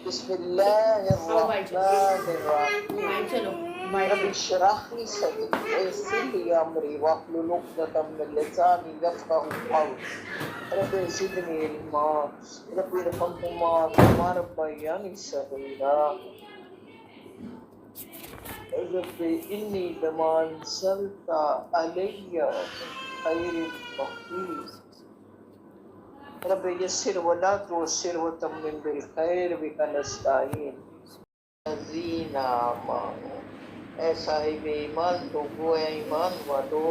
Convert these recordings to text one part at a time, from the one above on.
بسم الله الرحمن الرحيم رب اشرح لي صدري ويسر لي امري واحلل عقدة من لساني يفقهوا قولي رب زدني علما رب ارحمهما كما ربياني صغيرا رب اني لما انزلت علي خير فقير رب یسر ولا تعسر وتمم بالخیر بک نستعین الذین آمنوا اے صاحب ایمان تو وہ ایمان والو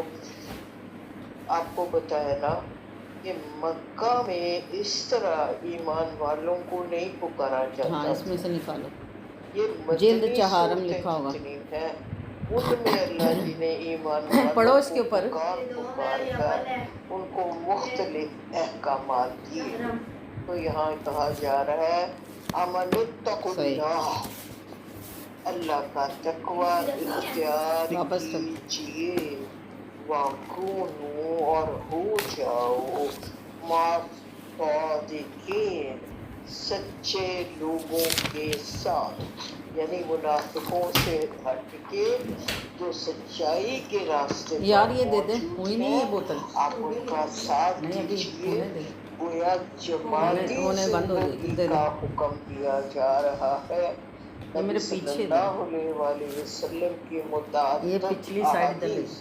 آپ کو بتایا نا کہ مکہ میں اس طرح ایمان والوں کو نہیں پکارا جاتا. ہاں اس میں سے نکالو یہ جلد مدنی چہارم صورتیں لکھا ہوگا جتنی ہیں ان میں اللہ جی نے ایمان والوں پڑھو اس کے کو اوپر پکار کر ان کو مختلف احکامات دیے. تو یہاں کہا جا رہا ہے امن اتقوا صحیح اللہ، اللہ کا تقوی اختیار واپس کر کیجیے. وَكُونُوا اور ہو جاؤ مع الصادقین، سچے لوگوں کے ساتھ، یعنی منافقوں سے ہٹ کے جو سچائی کے راستے یار پر یہ دے دے موجود ہوئی نہیں ہیں یہ بوتل آپ ان کا ساتھ نہیں ابھی دیجیے. ہونے دے گویا جماعتی ہونے بند ہو جائے گی زندگی دے دے کا حکم دیا جا رہا ہے. یہ نبی میرے صلی پیچھے دے اللہ علیہ وآلہ وسلم کی یہ متعدد پچھلی سائڈ ادھر دے احادیث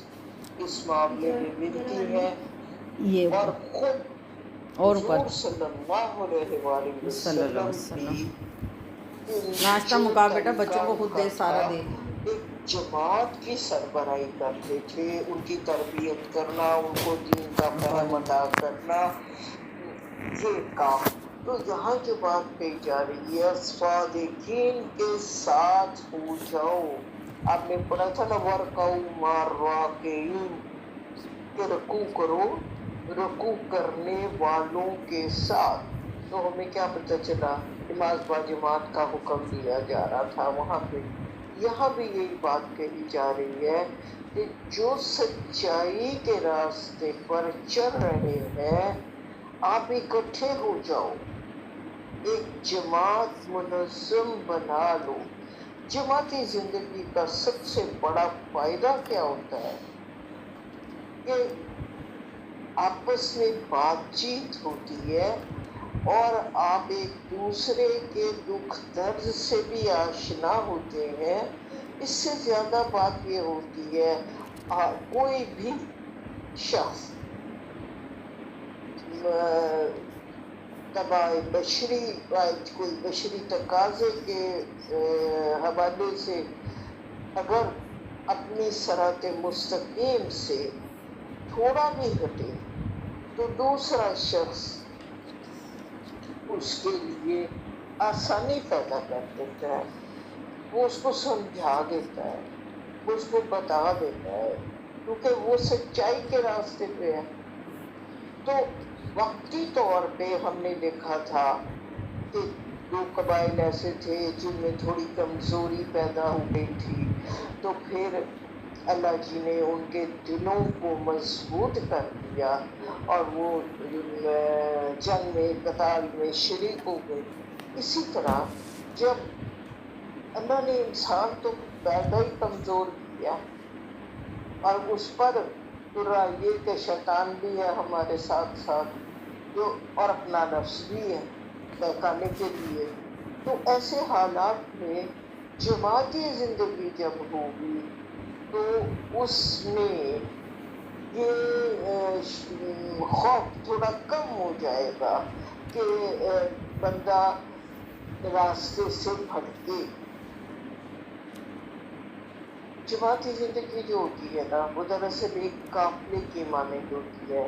اس معاملے میں ملتی ہیں یہ اور اوپر خود اور اوپر حضور صلی اللہ علیہ وآلہ صلی اللہ علیہ وسلم وسلم. بھی ناشتہ جو مکا بیٹا طریقہ بچوں کو ان خود کا دے تھا سارا دے ایک جماعت کی سربراہی کرتے تھے، ان کی تربیت کرنا، ان کو دین کا فہم عطا کرنا، یہ کام. تو یہاں جو بات کہی جا رہی ہے صادقین کے ساتھ ہو جاؤ. آپ نے پڑھا تھا نا ورکعوا مع الراکعین، کہ رکوع کرو رکوع کرنے والوں کے ساتھ. تو ہمیں کیا پتہ چلا نماز با جماعت کا حکم دیا جا رہا تھا وہاں پہ. یہاں بھی یہی بات کہی جا رہی ہے کہ جو سچائی کے راستے پر چل رہے ہیں آپ اکٹھے ہو جاؤ، ایک جماعت منظم بنا لو. جماعتی زندگی کا سب سے بڑا فائدہ کیا ہوتا ہے کہ آپس میں بات چیت ہوتی ہے اور آپ ایک دوسرے کے دکھ درد سے بھی آشنا ہوتے ہیں. اس سے زیادہ بات یہ ہوتی ہے کوئی بھی شخص طبع بشری کوئی بشری تقاضے کے حوالے سے اگر اپنی صراط مستقیم سے تھوڑا بھی ہٹے تو دوسرا شخص اس کے لیے آسانی پیدا کر دیتا ہے. وہ اس کو سمجھا دیتا ہے، وہ اس کو بتا دیتا ہے، کیونکہ وہ سچائی کے راستے پہ ہے. تو وقتی طور پہ ہم نے دیکھا تھا کہ دو قبائل ایسے تھے جن میں تھوڑی کمزوری پیدا ہو گئی تھی، تو پھر اللہ جی نے ان کے دلوں کو مضبوط کر دیا اور وہ جنگ میں قتال میں شریک ہو گئے. اسی طرح جب اللہ نے انسان تو پیدا ہی کمزور کیا اور اس پر پورا یہ کہ شیطان بھی ہے ہمارے ساتھ ساتھ جو اور اپنا نفس بھی ہے بہکانے کے لیے. تو ایسے حالات میں جماعتی زندگی جب ہوگی تو اس میں یہ خوف تھوڑا کم ہو جائے گا کہ بندہ راستے سے بھٹکے. جماعتی زندگی جو ہوتی ہے نا وہ دراصل ایک قافلے کی مانند ہوتی ہے،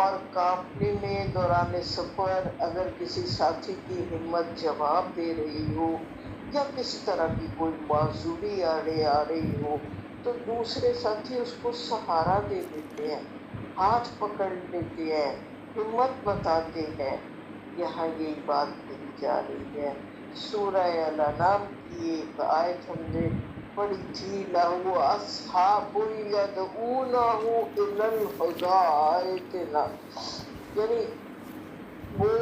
اور قافلے میں دوران سفر اگر کسی ساتھی کی ہمت جواب دے رہی ہو یا کسی طرح کی کوئی معذوری آڑے آ رہی ہو تو دوسرے ساتھی اس کو سہارا دے دیتے ہیں، ہاتھ پکڑ لیتے ہیں، ہمت بتاتے ہیں. یہاں یہی بات کہی جا رہی ہے. سورہ الانعام کی ایک آیت ہم نے پڑھی تھی لَهُ أَصْحَابٌ يَدْعُونَهُ إِلَى الْهُدَىٰ، یعنی وہ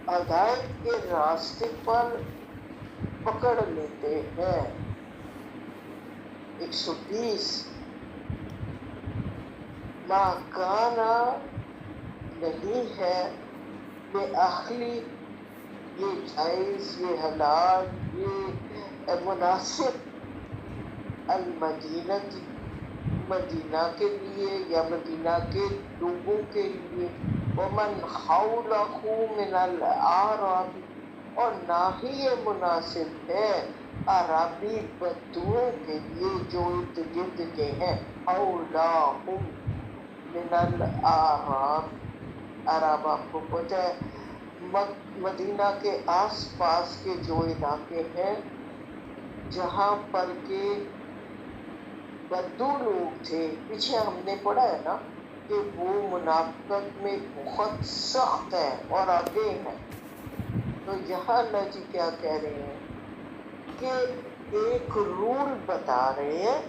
ہدایت کے راستے پر پکڑ لیتے ہیں۔ 120 ماکانا نہیں ہے یہ اخلی، یہ جائز، یہ حلال، یہ مناسب المدینہ مدینہ کے لیے یا مدینہ کے لوگوں کے لیے، ومن حولہ من الاعراب، اور نہ ہی یہ مناسب ہے عربی بدوؤں کے لیے جو ارد گرد کے ہیں۔ حولہم من الاعراب، عرب آپ کو پتہ ہے مدینہ کے آس پاس کے جو علاقے ہیں جہاں پر کے بدو لوگ تھے، پیچھے ہم نے پڑھا ہے نا کہ وہ منافقت میں بہت سخت ہے اور آگے ہیں۔ تو یہاں اللہ جی کیا کہہ رہے ہیں کہ ایک رول بتا رہے ہیں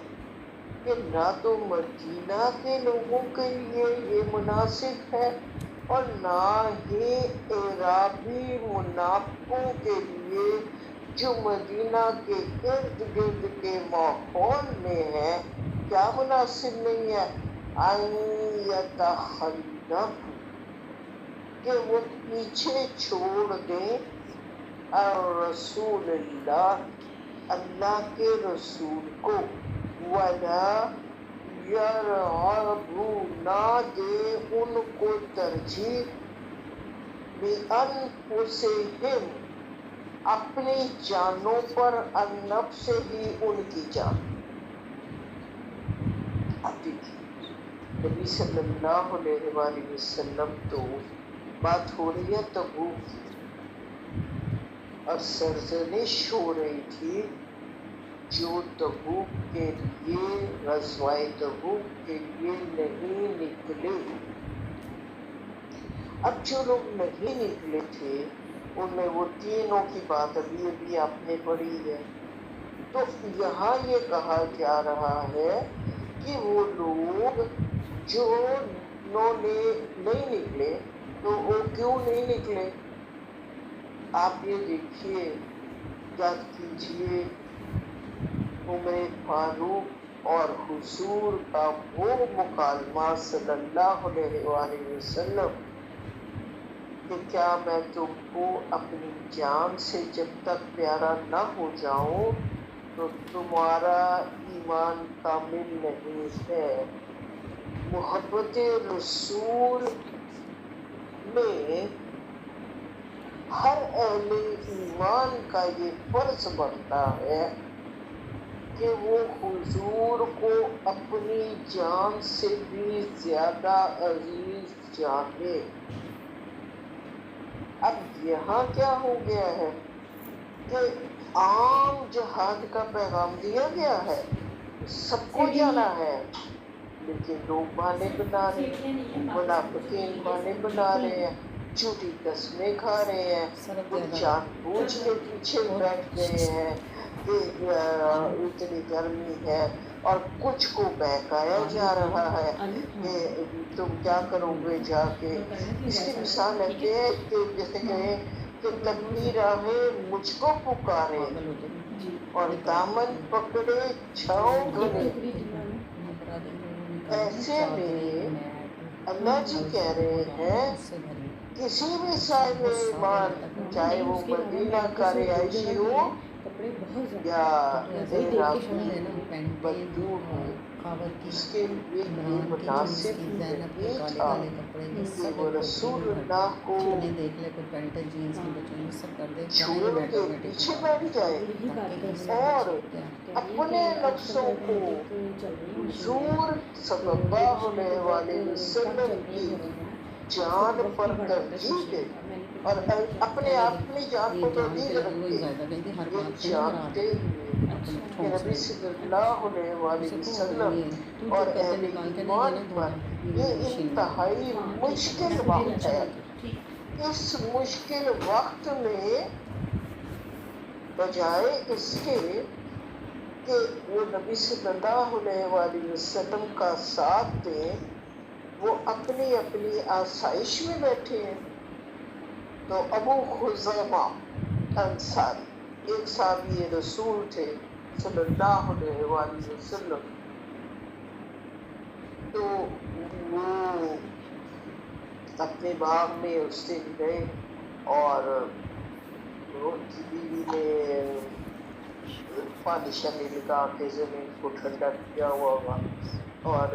کہ نہ تو مدینہ کے لوگوں کے لیے یہ مناسب ہے اور نہ ہی عرابی منافقوں کے لیے جو مدینہ کے ارد گرد کے ماحول میں ہے، کیا مناسب نہیں ہے ان یتخلف، کہ وہ پیچھے چھوڑ دیں رسول اللہ کے رسول کو، ولا یرغبوا، نہ دے ان کو ترجیح، بانفسہم، اپنی جانوں پر، النفس ہی، ان کی جان۔ اب دیکھیے نبی صلی اللہ علیہ وآلہ وسلم تو بات ہو رہی ہے تبوک کی اور سرزنش ہو رہی تھی جو تبوک کے لیے، غزوہ تبوک کے لیے نہیں نکلے۔ اب جو لوگ نہیں نکلے تھے ان میں وہ تینوں کی بات ابھی آپ نے پڑھی ہے۔ تو یہاں یہ کہا جا رہا ہے کہ وہ لوگ جو نہیں نکلے، تو وہ کیوں نہیں نکلے؟ آپ یہ دیکھیے، یاد کیجئے عمر فاروق اور حضور کا وہ مکالمہ صلی اللہ علیہ وآلہ وسلم کہ کیا میں تم کو اپنی جان سے جب تک پیارا نہ ہو جاؤں تو تمہارا ایمان کامل نہیں ہے۔ محبت رسول میں ہر اہل ایمان کا یہ فرض بنتا ہے کہ وہ حضور کو اپنی جان سے بھی زیادہ عزیز جانے۔ اب یہاں کیا ہو گیا ہے کہ عام جہاد کا پیغام دیا گیا ہے، سب کو جانا ہے، لیکن لوگ بہانے بنا رہے ہیں، منافقین بہانے بنا رہے ہیں، جھوٹی قسمیں کھا رہے ہیں، وہ جان بوجھ کے پیچھے بیٹھ گئے ہیں کہ اتنی گرمی ہے اور کچھ کو بہکایا جا رہا ہے کہ تم کیا کرو گے جا کے۔ اس کی مثال ہے کہ جیسے کہیں کہ تنگی راہیں مجھ کو پکارے اور دامن پکڑے چھاؤں گھنے۔ ایسے میں اللہ جی کہہ رہے ہیں کسی بھی صاحب ایمان، چاہے وہ مدینہ کا رہائشی ہو یا بدو ہو، اس کے لیے یہ مناسب نہیں تھا کہ وہ رسول اللہ کو چھوڑ کے پیچھے بیٹھ جائے اور اپنے نفسوں کو حضور صلی اللہ علیہ وآلہ وسلم کی جان پر ترجیح دے اور اپنے اپنی جان کو ترجیح رکھے۔ یہ جانتے ہوئے کہ نبی صلی اللہ علیہ وآلہ وسلم اور اہل ایمان پر یہ انتہائی مشکل وقت ہے۔ اس مشکل وقت میں بجائے اس کے کہ وہ نبی صلی اللہ علیہ وآلہ وسلم کا ساتھ دیں، وہ اپنی اپنی آسائش میں بیٹھے ہیں۔ تو ابو خزیمہ انصاری ایک صحابی رسول تھے صلی اللہ علیہ وآلہ وسلم، تو وہ اپنے باغ میں اس دن گئے اور ان کی بیوی نے پانی شانی لگا کے زمین کو ٹھنڈا کیا ہوا ہوا اور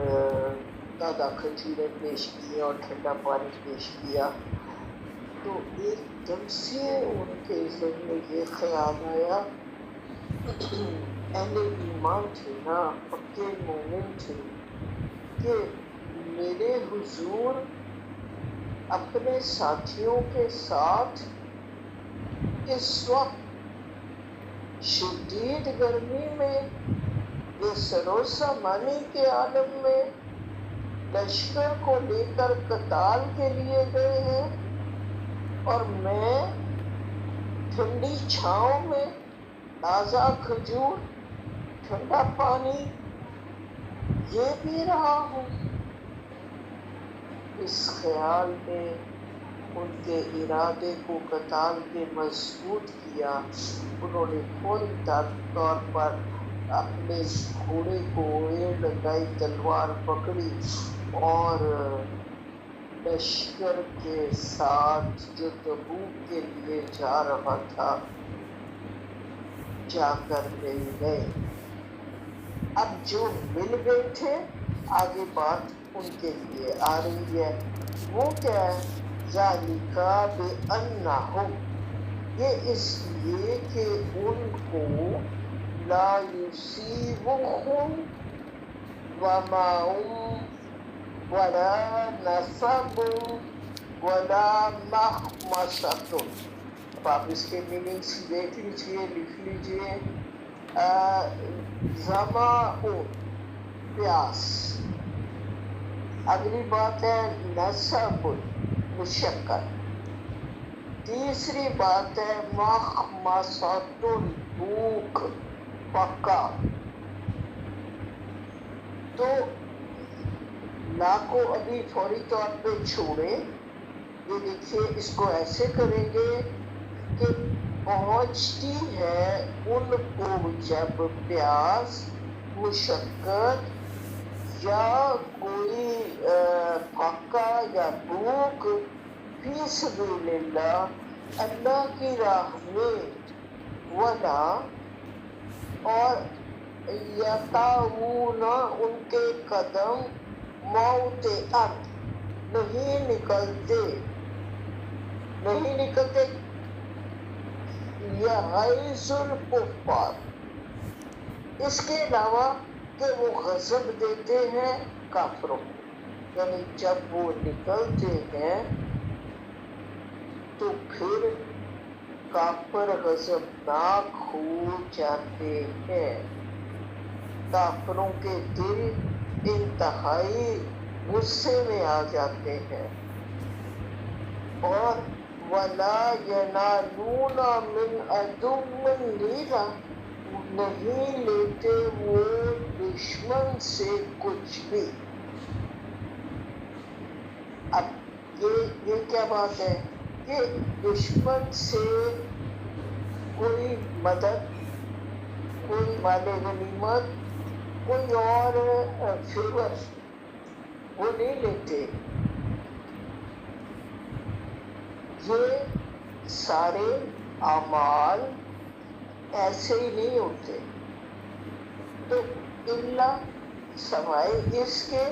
دادا کھجوریں پیش کی اور ٹھنڈا پانی پیش کیا، تو ایک دم سے ان کے ذہن میں یہ خیال آیا، اہل ایمان تھے نا، پکے مومن تھے، کہ میرے حضور اپنے ساتھیوں کے ساتھ اس وقت شدید گرمی میں یہ سروسا مانی کے عالم میں لشکر کو لے کر قتال کے لیے گئے ہیں، اور میں ٹھنڈی چھاؤں میں تازہ کھجور، ٹھنڈا پانی یہ پی رہا ہوں۔ اس خیال نے ان کے ارادے کو قتال کے مضبوط کیا، انہوں نے فوری طور پر اپنے گھوڑے کو ایڑ لگائی، تلوار پکڑی اور لشکر کے ساتھ جو تبوک کے لیے جا رہا تھا جا کر مل گئے۔ اب جو مل گئے تھے آگے بات ان کے لیے آ رہی ہے، وہ کیا ہے؟ ذَلِكَ بِأَنَّهُمْ، یہ اس لیے کہ ان کو لا يُصِيبُهُمْ ظَمَأٌ وَلَا نَصَبٌ وَلَا مَخْمَصَةٌ۔ اب آپ اس کے میننگس دیکھ لیجئے، لکھ لیجئے۔ ظمأ پیاس، اگلی بات ہے نصب مشقت، تیسری بات ہے مخمصۃ بھوک پکا۔ تو لا کو ابھی فوری طور پہ چھوڑیں، یہ دیکھیے اس کو ایسے کریں گے کہ پہنچتی ہے ان کو جب پیاس، مشقت یا کوئی پکا یا بھوک فی سبیل اللہ، اللہ کی راہ میں، ولا اور یطاؤون ان کے قدم موطئن نہیں نکلتے یغیظ الکفار، اس کے علاوہ کہ وہ غضب دیتے ہیں کافروں کو، یعنی جب وہ نکلتے ہیں تو پھر کافر غضبناک ہو جاتے ہیں، کافروں کے دل انتہائی غصے میں آ جاتے ہیں، اور وَلَا يَنَالُونَ مِنْ عَدُوٍّ نِيلًا، نہیں لیتے وہ دشمن سے کچھ بھی۔ اب یہ کیا بات ہے کہ دشمن سے کوئی مدد، کوئی مال غنیمت، کوئی اور فیور وہ نہیں لیتے۔ یہ سارے اعمال ایسے ہی نہیں ہوتے، تو اللہ سوائے اس کے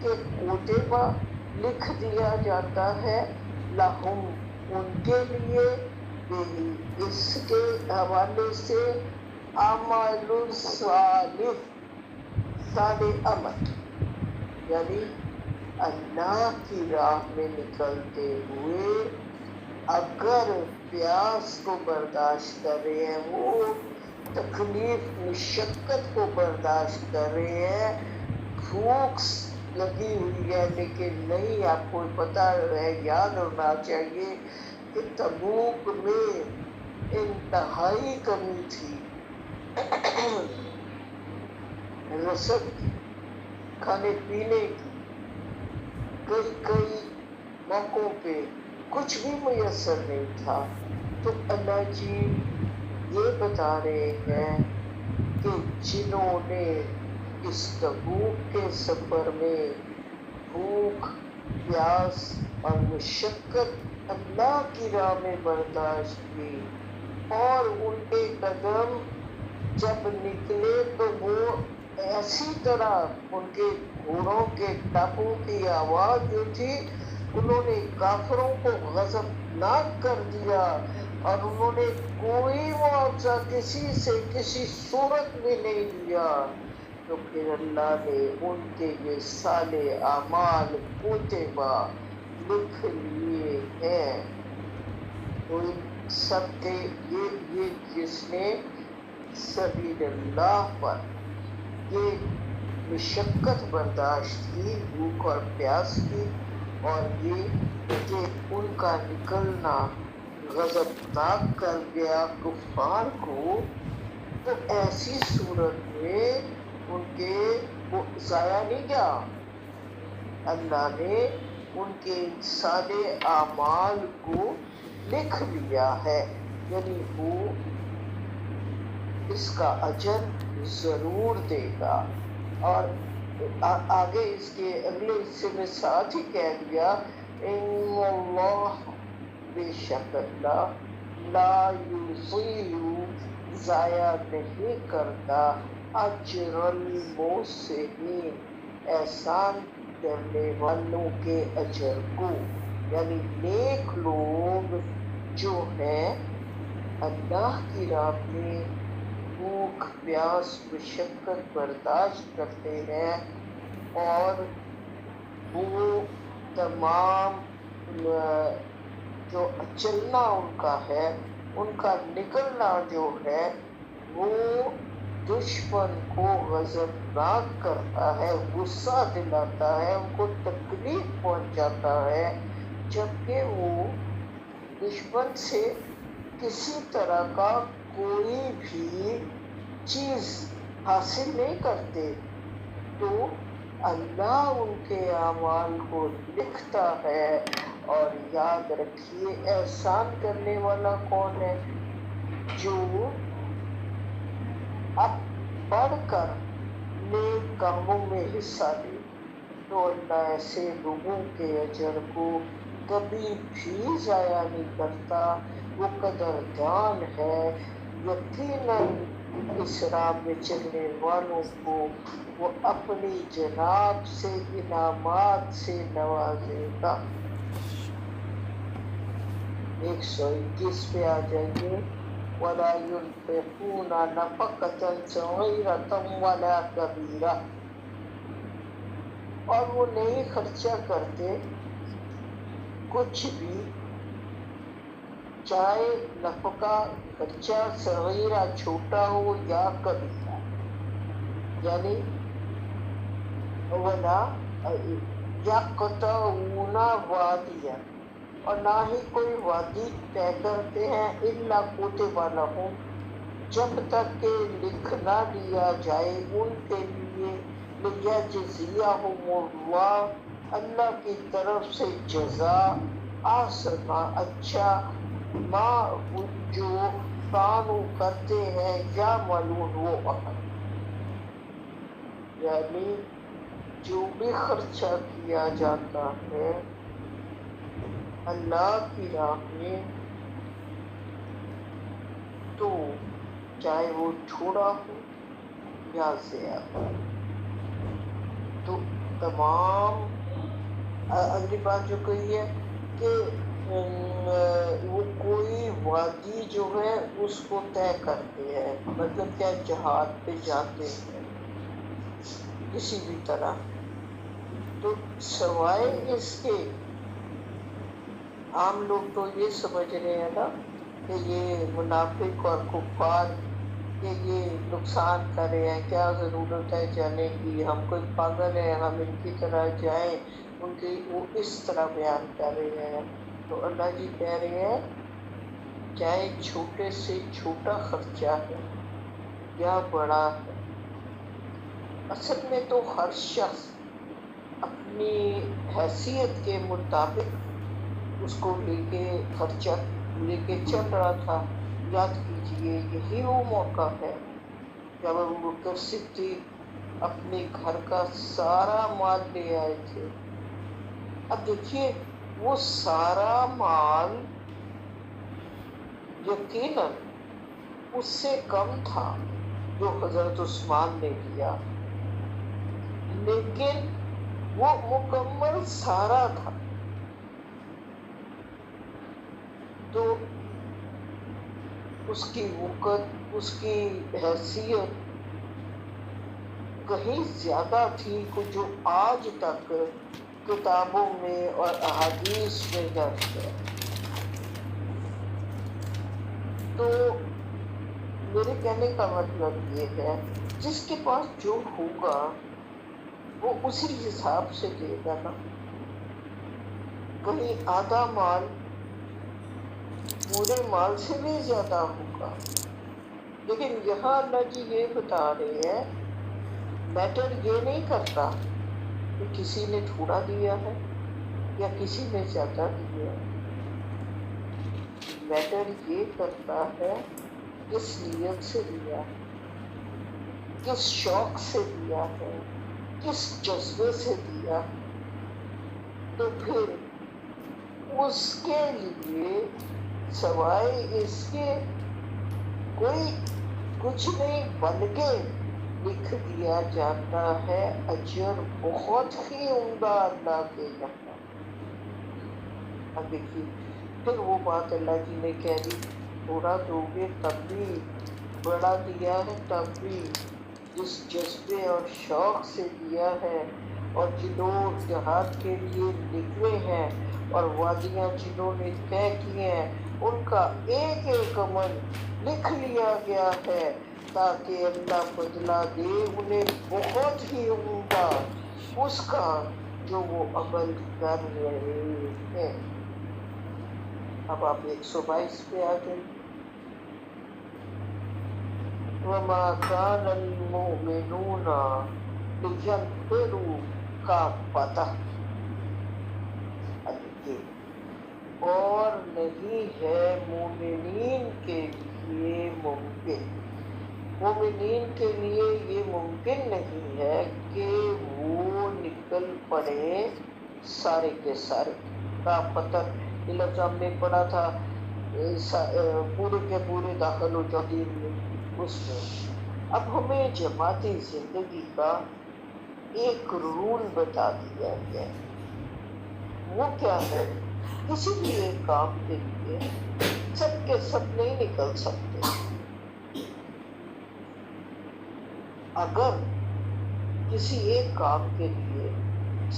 کہ کوتبہ لکھ دیا جاتا ہے، لہم ان کے لیے، اس کے حوالے سے اعمال صالح عمل، یعنی اللہ کی راہ میں نکلتے ہوئے اگر پیاس کو برداشت کر رہے ہیں، وہ تکلیف مشقت کو برداشت کر رہے ہیں، بھوک لگی ہوئی ہے، لیکن نہیں، آپ کو پتہ ہے، یاد ہونا چاہیے کہ تبوک میں انتہائی کمی تھی رسد کی، کھانے پینے کی، کئی موقعوں پہ کچھ بھی میسر نہیں تھا۔ تو اللہ جی یہ بتا رہے ہیں کہ جنہوں نے اس تبوک کے سفر میں بھوک، پیاس اور مشقت اللہ کی راہ میں برداشت کی، اور ان کے قدم جب نکلے تو وہ ایسی طرح ان کے گھوڑوں کے ٹاپوں کی آواز جو تھی، انہوں نے کافروں کو غضبناک کر دیا، اور انہوں نے کوئی معاوضہ کسی سے کسی صورت میں نہیں دیا۔ تو پھر اللہ نے ان کے یہ صالح اعمال کتبہ لکھ لیے ہیں۔ تو ان سب کے یہ جس نے سبیل اللہ پر یہ مشقت برداشت کی، بھوک اور پیاس کی، اور یہ کہ ان کا نکلنا غضبناک کر گیا کفار کو، تو ایسی صورت میں ان کے وہ ضائع نہیں گیا، اللہ نے ان کے صالح اعمال کو لکھ لیا ہے، یعنی وہ اس کا اجر ضرور دے گا۔ اور آگے اس کے اگلے حصے میں ساتھ ہی کہہ دیا، ان اللہ، بے شک اللہ، لا یضیع، ضائع نہیں کرتا، اجر المحسنین، احسان کرنے والوں کے اجر کو، یعنی نیک لوگ جو ہیں اللہ کی راہ میں بھوک، پیاس، مشقت برداشت کرتے ہیں، اور وہ تمام جو چلنا ان کا ہے، ان کا نکلنا جو ہے وہ دشمن کو غضبناک کرتا ہے، غصہ دلاتا ہے، ان کو تکلیف پہنچاتا ہے، جبکہ وہ دشمن سے کسی طرح کا کوئی بھی چیز حاصل نہیں کرتے، تو اللہ ان کے اعمال کو لکھتا ہے۔ اور یاد رکھیے، احسان کرنے والا کون ہے؟ جو اب بڑھ کر نیک کاموں میں حصہ لے، تو اللہ ایسے لوگوں کے اجر کو کبھی بھی ضائع نہیں کرتا، وہ قدردان ہے۔ یقیناً اس راہ میں چلنے والوں کو وہ اپنی جناب سے انعامات سے نوازے گا۔ 121 پہ آ جائیے، وَلَا يُنْفِقُونَ نَفَقَةً صَغِيرَةً وَلَا كَبِيرَةً، اور وہ نہیں خرچہ کرتے کچھ بھی، چاہے نفقہ خرچہ صغیرہ چھوٹا ہو یا کبیرہ، یعنی ولا یقطعون وادیا، اور نہ ہی کوئی وادی طے کرتے ہیں، الا کتب لہم، جب تک کہ لکھ نہ دیا جائے ان کے لیے، لیجزیہم اللہ، اللہ کی طرف سے جزا، احسن، اچھا، ما جو کانوا کرتے ہیں، یعملون، وہ عمل، یعنی جو بھی خرچہ کیا جاتا ہے اللہ کی راہ میں، تو چاہے وہ تھوڑا ہو یا زیادہ، تو تمام اگلی بات جو کہی ہے کہ وہ کوئی وادی جو ہے اس کو طے کرتے ہیں، مطلب کیا، جہاد پہ جاتے ہیں کسی بھی طرح، تو سوائے اس کے عام لوگ تو یہ سمجھ رہے ہیں نا کہ یہ منافق اور کفار کہ یہ نقصان کر رہے ہیں، کیا ضرورت ہے جانے کی، ہم کوئی پاگل ہیں، ہم ان کی طرح جائیں، ان کی وہ اس طرح بیان کر رہے ہیں۔ تو اللہ جی کہہ رہے ہیں چاہے چھوٹے سے چھوٹا خرچہ ہے یا بڑا ہے، اصل میں تو ہر شخص اپنی حیثیت کے مطابق اس کو لے کے خرچہ لے کے چل رہا تھا. یاد کیجئے یہی وہ موقع ہے جب ابو بکر صدیق اپنے گھر کا سارا مال لے آئے تھے. اب دیکھیے وہ سارا مال یقیناً اس سے کم تھا جو حضرت عثمان نے دیا، لیکن وہ مکمل سارا تھا. تو اس کی وقت، اس کی حیثیت کہیں زیادہ تھی کہ جو آج تک کتابوں میں اور احادیث میں درج ہے. تو میرے کہنے کا مطلب یہ ہے جس کے پاس جو ہوگا وہ اسی حساب سے دے گا نا. کہیں آدھا مال پورے مال سے بھی زیادہ ہوگا. لیکن یہاں اللہ جی یہ بتا رہے ہیں میٹر یہ نہیں کرتا کہ کسی نے تھوڑا دیا ہے یا کسی نے زیادہ دیا ہے. میٹر یہ کرتا ہے کس نیت سے دیا ہے، کس شوق سے دیا ہے، کس جذبے سے دیا ہے. تو پھر اس کے لیے سوائے اس کے کوئی کچھ نہیں بلکہ لکھ دیا جاتا ہے اجر بہت ہی عمدہ اللہ کے یہاں. اب دیکھیے پھر وہ بات اللہ جی نے کہہ دی تھوڑا دو گے تب بھی، بڑا دیا ہے تب بھی، جس جذبے اور شوق سے دیا ہے. اور جنہوں جہاد کے لیے نکلے ہیں اور وادیاں جنہوں نے طے کی ہیں ان کا ایک ایک عمل لکھ لیا گیا ہے تاکہ اللہ بدلہ دے انہیں بہت ہی عمدہ اس کا جو وہ عمل کر رہے ہیں. اب آپ 122 پہ آ گئے. وَمَا كَانَ الْمُؤْمِنُونَ لِيَنْفِرُوا كَافَّةً. اور نہیں ہے مومنین کے لیے ممکن، مومنین کے لیے یہ ممکن نہیں ہے کہ وہ نکل پڑے سارے کے سارے. کافتن یہ لفظ ہم نے پڑھا تھا پورے کے پورے داخل و جدید میں اس میں. اب ہمیں جماعتی زندگی کا ایک رول بتا دیا گیا. وہ کیا ہے؟ کسی بھی ایک کام کے لیے سب کے سب نہیں نکل سکتے. اگر کسی ایک کام کے لیے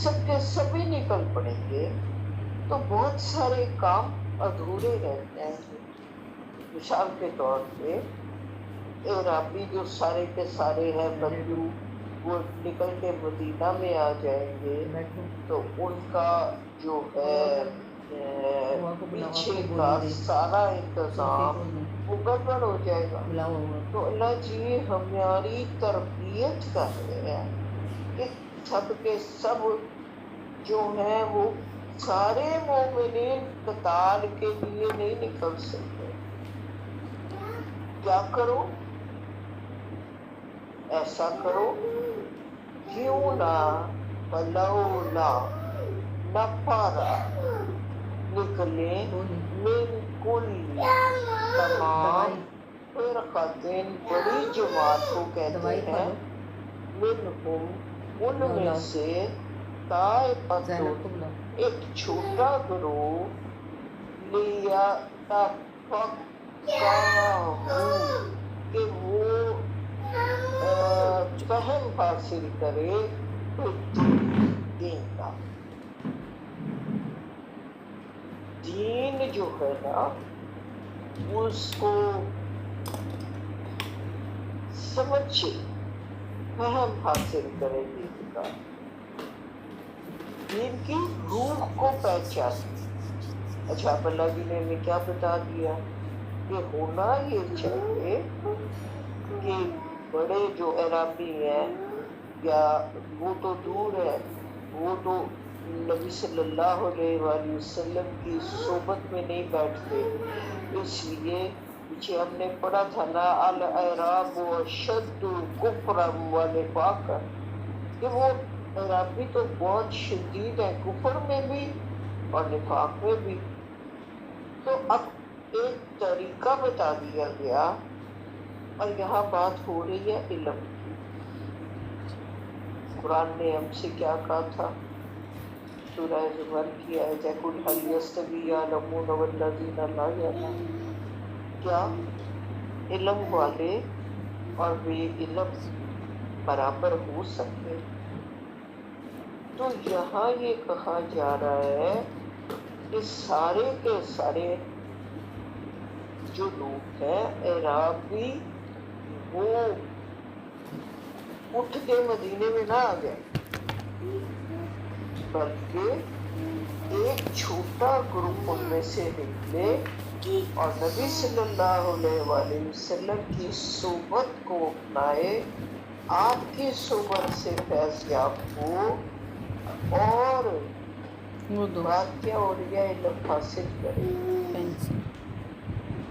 سب کے سبھی نکل پڑیں گے تو بہت سارے کام ادھورے رہتے ہیں. مثال کے طور پہ اعرابی جو سارے کے سارے ہیں بدلو وہ نکل کے مدینہ میں آ جائیں گے تو ان کا جو ہے پیچھے کا سارا انتظام وہ گڑبڑ ہو جائے گا. تو اللہ جی ہماری تربیت کر رہے ہیں کہ سب کے سب جو ہیں وہ سارے مومنین قتال کے لیے نہیں نکل سکتے. کیا کرو؟ ایسا کرو کیوں نہ فلولا نفرا نکلے من کل تمام فرقتین بڑی جماعت کو کہتے ہیں منہم ان میں سے طائفتن ایک چھوٹا گروہ لیا تفقہوا کہ وہ فہم حاصل کرے دین کا. دین جو ہے نا اس کو سمجھے، فہم حاصل کرے دین کا، دین کی روح کو پہچانے. اچھا اللہ جی نے ہمیں کیا بتا دیا کہ ہونا یہ چاہیے کہ بڑے جو عرابی ہیں یا وہ تو دور ہے، وہ تو نبی صلی اللہ علیہ وآلہ وسلم کی صحبت میں نہیں بیٹھتے. اس لیے پیچھے ہم نے پڑھا تھا نا الاعراب اشد کفرا ونفاقا، کہ وہ عرابی تو بہت شدید ہے کفر میں بھی اور نفاق میں بھی. تو اب ایک طریقہ بتا دیا گیا، اور یہاں بات ہو رہی ہے علم کی. قرآن نے ہم سے کیا کہا تھا؟ سورہ زمر کی آیت ہے قل هل يستوي اليعلمون والذین لا يعلمون. کیا علم والے اور بے علم برابر ہو سکتے؟ تو یہاں یہ کہا جا رہا ہے کہ سارے کے سارے جو لوگ ہیں عرابی، وہ اٹھ کے مدینے میں نہ آ گئے، بلکہ ایک چھوٹا گروپ ان میں سے نکلے اور نبی صلی اللہ علیہ وآلہ وسلم کی صحبت کو اپنائے، آپ کی صحبت سے فیض یاب ہو، اور وہ دو بات کیا ہو رہی ہے؟ علم حاصل کرے. پینسل.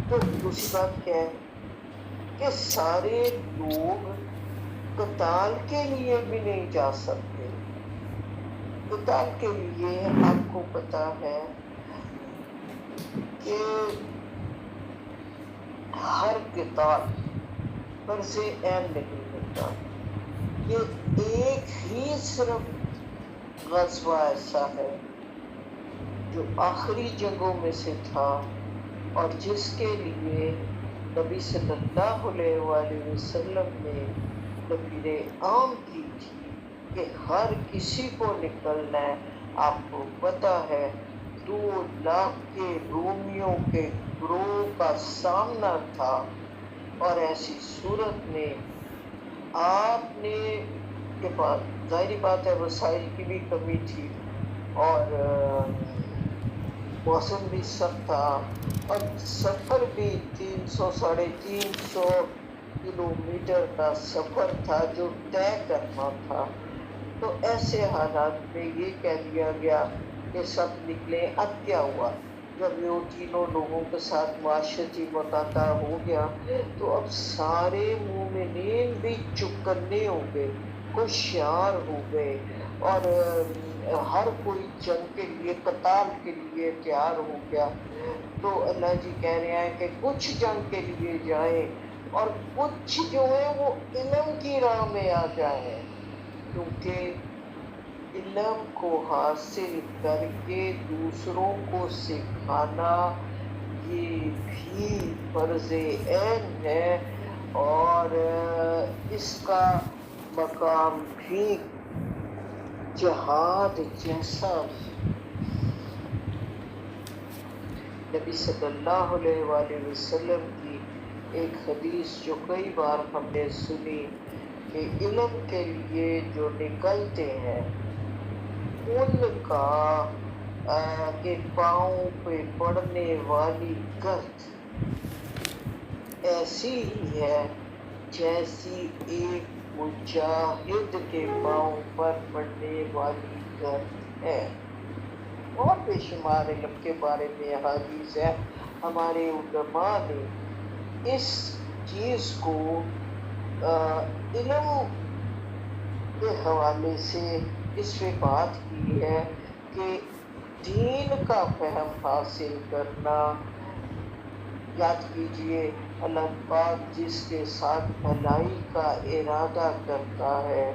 تو دوسری بات کیا ہے کہ سارے لوگ قتال کے لیے بھی نہیں جا سکتے. قتال کے لیے آپ کو پتا ہے کہ ہر قتال فرض عین نہیں ہوتا. یہ ایک ہی صرف غزوہ ایسا ہے جو آخری جنگوں میں سے تھا، اور جس کے لیے نبی صلی اللہ علیہ وآلہ وسلم نے تدبیر عام کی تھی کہ ہر کسی کو نکلنا ہے. آپ کو پتا ہے 2 لاکھ کے رومیوں کے گروہ کا سامنا تھا، اور ایسی صورت میں آپ نے کے پاس ظاہری بات ہے وسائل کی بھی کمی تھی، اور موسم بھی سخت تھا، اور سفر بھی 300-350 کلومیٹر کا سفر تھا جو طے کرنا تھا. تو ایسے حالات میں یہ کہہ دیا گیا کہ سب نکلے. اب کیا ہوا؟ جب یہ تینوں لوگوں کے ساتھ معاشرتی مقاطع ہو گیا تو اب سارے مومنین بھی چکنے ہو گئے، ہوشیار ہو گئے، اور ہر کوئی جنگ کے لیے قتال کے لیے تیار ہو گیا. تو اللہ جی کہہ رہے ہیں کہ کچھ جنگ کے لیے جائیں اور کچھ جو ہے وہ علم کی راہ میں آ جائیں، کیونکہ علم کو حاصل کر کے دوسروں کو سکھانا یہ بھی فرض عین ہے، اور اس کا مقام بھی جہاد جیسا. نبی صلی اللہ علیہ وآلہ وسلم کی ایک حدیث جو کئی بار ہم نے سنی کہ علم کے لیے جو نکلتے ہیں ان کا کہ پاؤں پہ پڑنے والی گرد ایسی ہی ہے جیسی ایک مجاہد کے پاؤں پر پڑنے والی گرد ہے. اور بے شمار علم کے بارے میں حدیث ہے. ہمارے علماء نے اس چیز کو علم کے حوالے سے اس پہ بات کی ہے کہ دین کا فہم حاصل کرنا. یاد کیجئے اللہ پاک جس کے ساتھ بھلائی کا ارادہ کرتا ہے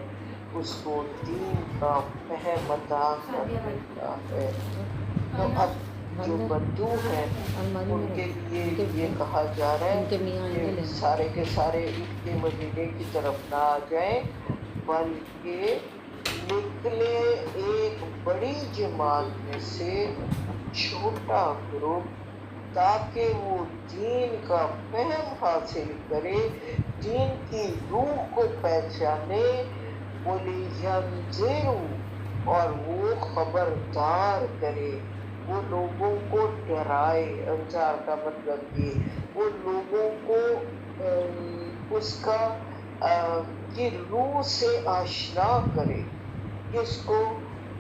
اس کو دین کا فہم عطا کر دیتا ہے. تو اب جو بدو ہیں ان کے لیے یہ کہا جا رہا ہے کہ سارے کے سارے اٹھ کے مدینے کی طرف نہ آ جائیں، بلکہ نکلے ایک بڑی جماعت میں سے چھوٹا گروپ، تاکہ وہ دین کا فہم حاصل کرے، دین کی روح کو پہچانے، وَلِيَنذِرُوا اور وہ خبردار کرے، وہ لوگوں کو ڈرائے. انذار کا مطلب یہ وہ لوگوں کو اس کا کی روح سے آشنا کرے. کس کو؟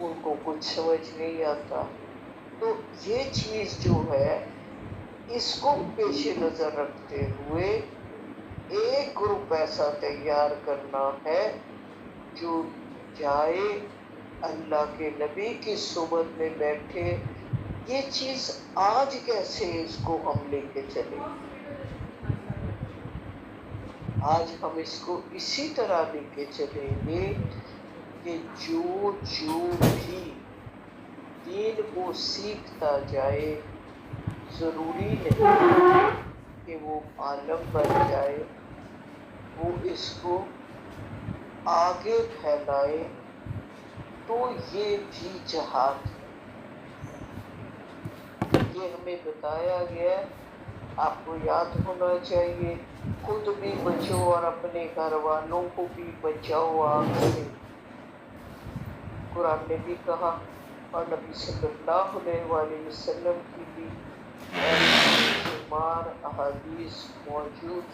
ان کو کچھ سمجھ نہیں آتا. تو یہ چیز جو ہے اس کو پیش نظر رکھتے ہوئے ایک گروپ ایسا تیار کرنا ہے جو جائے اللہ کے نبی کی صحبت میں بیٹھے. یہ چیز آج کیسے اس کو ہم لے کے چلیں؟ آج ہم اس کو اسی طرح لے کے چلیں گے کہ جو بھی دین کو سیکھتا جائے ضروری نہیں کہ وہ عالم بن جائے، وہ اس کو آگے پھیلائے. تو یہ بھی جہاد ہے. یہ ہمیں بتایا گیا ہے، آپ کو یاد ہونا چاہیے. خود بھی بچو اور اپنے گھر والوں کو بھی بچاؤ آگ سے. قرآن نے بھی کہا اور نبی صلی اللہ علیہ وآلہ وسلم کی بھی شمار احادیث موجود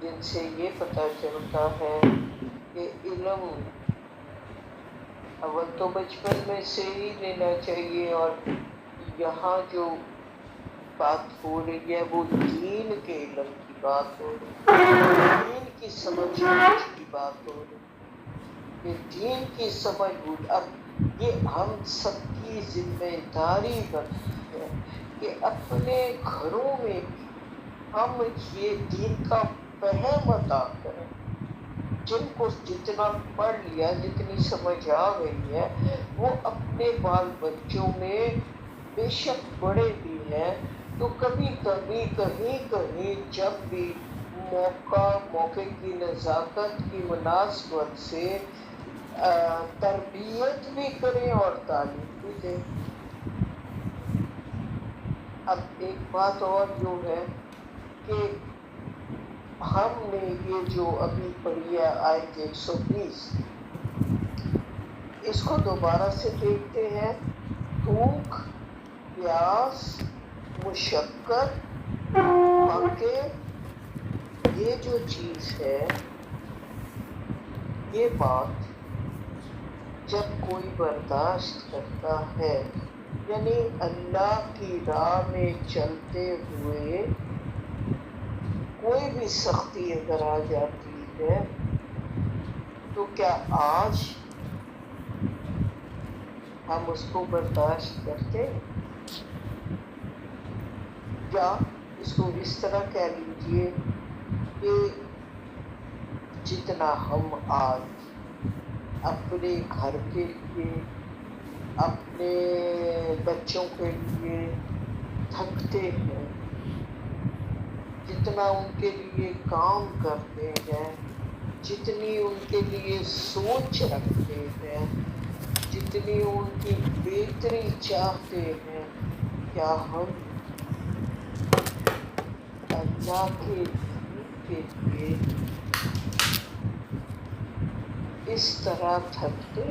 جن سے یہ پتہ چلتا ہے کہ علم اول تو بچپن میں سے ہی لینا چاہیے. اور یہاں جو بات ہو رہی ہے وہ دین کے علم کی بات ہو رہی ہے، دین کی سمجھ کی بات ہو رہی ہے. کہ دین کی سمجھ بوجھ، اب یہ ہم سب کی ذمہ داری بنتی ہے کہ اپنے گھروں میں بھی ہم یہ دین کا فہم عطا کریں. جن کو جتنا پڑھ لیا، جتنی سمجھ آ گئی ہے، وہ اپنے بال بچوں میں، بے شک بڑے بھی ہیں تو کبھی کہیں جب بھی موقع کی نزاکت کی مناسبت سے تربیت بھی کریں اور تعلیم بھی دیں. اب ایک بات اور جو ہے کہ ہم نے یہ جو ابھی پڑھی ہے آیت 120، اس کو دوبارہ سے دیکھتے ہیں. بھوک، پیاس، مشقت، فقر، یہ جو چیز ہے، یہ بات جب کوئی برداشت کرتا ہے، یعنی اللہ کی راہ میں چلتے ہوئے کوئی بھی سختی اگر آ جاتی ہے تو کیا آج ہم اس کو برداشت کرتے؟ یا اس کو اس طرح کہہ لیجئے کہ جتنا ہم آج اپنے گھر کے لیے، اپنے بچوں کے لیے تھکتے ہیں، جتنا ان کے لیے کام کرتے ہیں، جتنی ان کے لیے سوچ رکھتے ہیں، جتنی ان کی بہتری چاہتے ہیں، کیا ہم اللہ کے دین کے لیے اس طرح تھکتے؟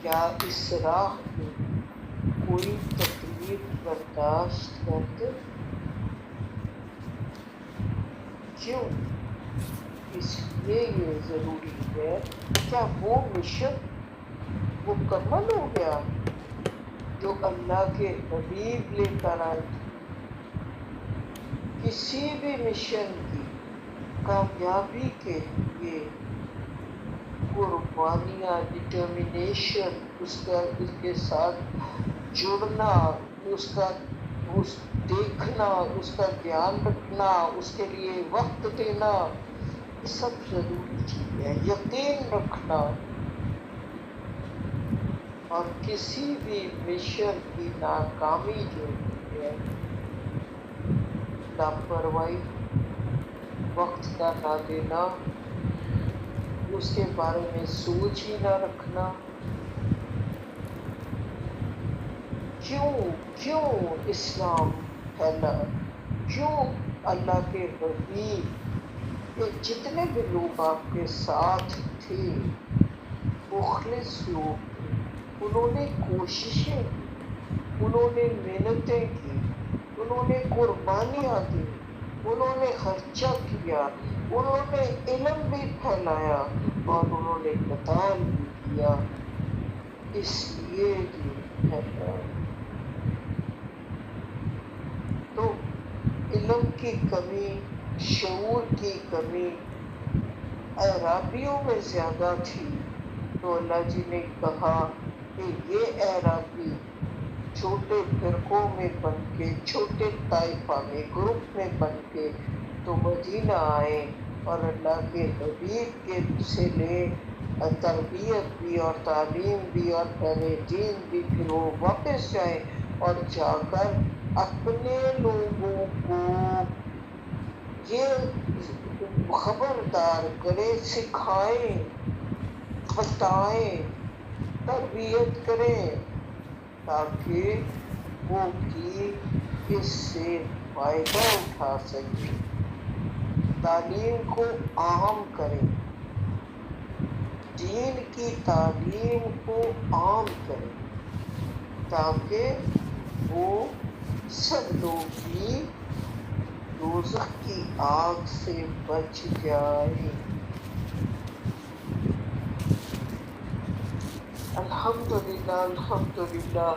کیا اس راہ میں کوئی تکلیف برداشت کرتے؟ کیوں؟ اس لیے یہ ضروری ہے. کیا وہ مشن مکمل ہو گیا جو اللہ کے حبیب لے کر آئے تھے؟ کسی بھی مشن کی کامیابی کے لیے قربانیاں، ڈٹرمنیشن، اس کے ساتھ جڑنا، اس دیکھنا، اس کا دھیان رکھنا، اس کے لیے وقت دینا، یہ سب ضروری چیز ہے. یقین رکھنا. اور کسی بھی مشن کی ناکامی جو ہے، لاپرواہی، وقت کا نہ دینا، اس کے بارے میں سوچ ہی نہ رکھنا. کیوں اسلام پھیلا؟ کیوں اللہ کے حبیب کہ جتنے بھی لوگ آپ کے ساتھ تھے مخلص لوگ تھے، انہوں نے کوششیں کی، انہوں نے محنتیں کی، انہوں نے قربانیاں دی، انہوں نے خرچہ کیا، انہوں نے علم بھی پھیلایا، اور انہوں نے قتال بھی کیا، اس لیے یہ ہے۔ تو علم کی کمی، شعور کی کمی اعرابیوں میں زیادہ تھی، تو اللہ جی نے کہا کہ یہ اعرابی چھوٹے فرقوں میں بن کے، چھوٹے طائفہ میں، گروپ میں بن کے تو مدینہ آئے اور اللہ کے حبیب کے سے لے تربیت بھی اور تعلیم بھی اور پہلے دین بھی، پھر وہ واپس جائیں اور جا کر اپنے لوگوں کو یہ خبردار کرے، سکھائیں، بتائیں، تربیت کریں، تاکہ وہ بھی اس سے فائدہ اٹھا سکیں، تعلیم کو عام کریں، دین کی تعلیم کو عام کریں، تاکہ وہ سب لوگ بھی دوزخ کی آگ سے بچ جائیں۔ الحمدللہ الحمدللہ۔